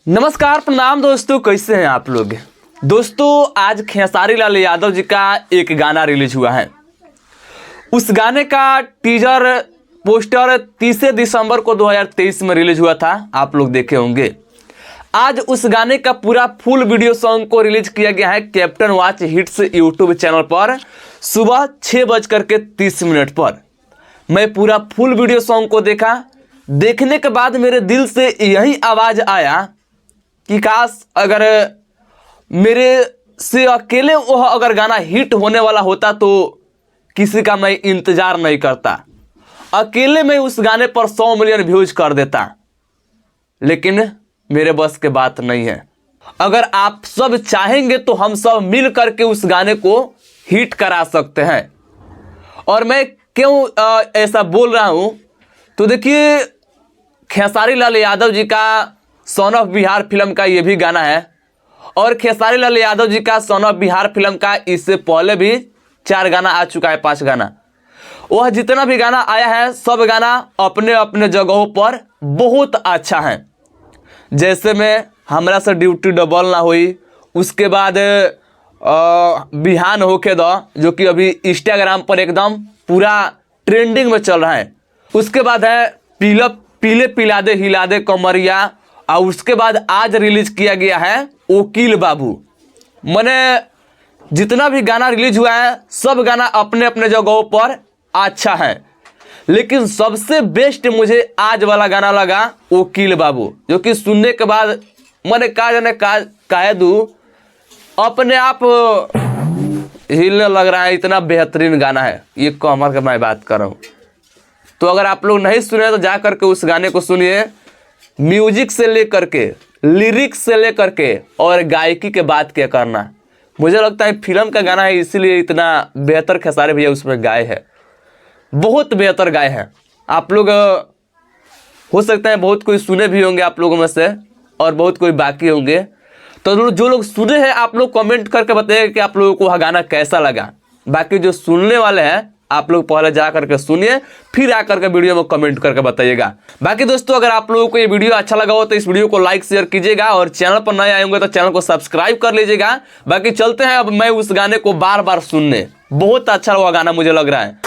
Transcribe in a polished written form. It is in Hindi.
नमस्कार प्रणाम दोस्तों, कैसे हैं आप लोग। दोस्तों आज खेसारी लाल यादव जी का एक गाना रिलीज हुआ है। उस गाने का टीजर पोस्टर 30 दिसंबर को 2023 में रिलीज हुआ था, आप लोग देखे होंगे। आज उस गाने का पूरा फुल वीडियो सॉन्ग को रिलीज किया गया है captain watch hits YouTube channel पर सुबह 6:30 पर। मैं पूरा फुल वीडियो सॉन्ग को देखा। देखने के बाद मेरे दिल से यही आवाज़ आया कि काश अगर मेरे से अकेले वह अगर गाना हिट होने वाला होता तो किसी का मैं इंतज़ार नहीं करता, अकेले मैं उस गाने पर 100 मिलियन व्यूज कर देता। लेकिन मेरे बस के बात नहीं है। अगर आप सब चाहेंगे तो हम सब मिल करके उस गाने को हिट करा सकते हैं। और मैं क्यों ऐसा बोल रहा हूं, तो देखिए खेसारी लाल यादव जी का सन ऑफ बिहार फिल्म का ये भी गाना है, और खेसारी लाल यादव जी का सन ऑफ बिहार फिल्म का इससे पहले भी 4 गाना आ चुका है, 5 गाना। वह जितना भी गाना आया है सब गाना अपने अपने जगहों पर बहुत अच्छा है। जैसे में हमरा से ड्यूटी डबल ना हुई, उसके बाद बिहान होके दो जो कि अभी इंस्टाग्राम पर एकदम पूरा ट्रेंडिंग में चल रहा है। उसके बाद है पीले पिला दे हिला दे कमरिया, और उसके बाद आज रिलीज किया गया है वकील बाबू। मैंने जितना भी गाना रिलीज हुआ है सब गाना अपने अपने जगहों पर अच्छा है, लेकिन सबसे बेस्ट मुझे आज वाला गाना लगा वकील बाबू, जो कि सुनने के बाद मैंने कह दूँ अपने आप हिलने लग रहा है। इतना बेहतरीन गाना है ये, कमर का मैं बात कर रहा हूँ। तो अगर आप लोग नहीं सुने तो जा करके उस गाने को सुनिए। म्यूजिक से लेकर के, लिरिक्स से लेकर के और गायकी के बात क्या करना, मुझे लगता है फिल्म का गाना है इसीलिए इतना बेहतर खेसारी भैया उसमें गाए हैं, बहुत बेहतर गाए हैं। आप लोग हो सकता है बहुत कोई सुने भी होंगे आप लोगों में से, और बहुत कोई बाकी होंगे। तो जो लोग सुने हैं आप लोग कमेंट करके बताइए कि आप लोगों को वह गाना कैसा लगा। बाकी जो सुनने वाले हैं आप लोग पहले जा करके सुनिए, फिर आकर के वीडियो में कमेंट करके बताइएगा। बाकी दोस्तों अगर आप लोगों को ये वीडियो अच्छा लगा हो तो इस वीडियो को लाइक शेयर कीजिएगा, और चैनल पर नए आए होंगे तो चैनल को सब्सक्राइब कर लीजिएगा। बाकी चलते हैं अब मैं उस गाने को बार बार सुनने, बहुत अच्छा हुआ गाना मुझे लग रहा है।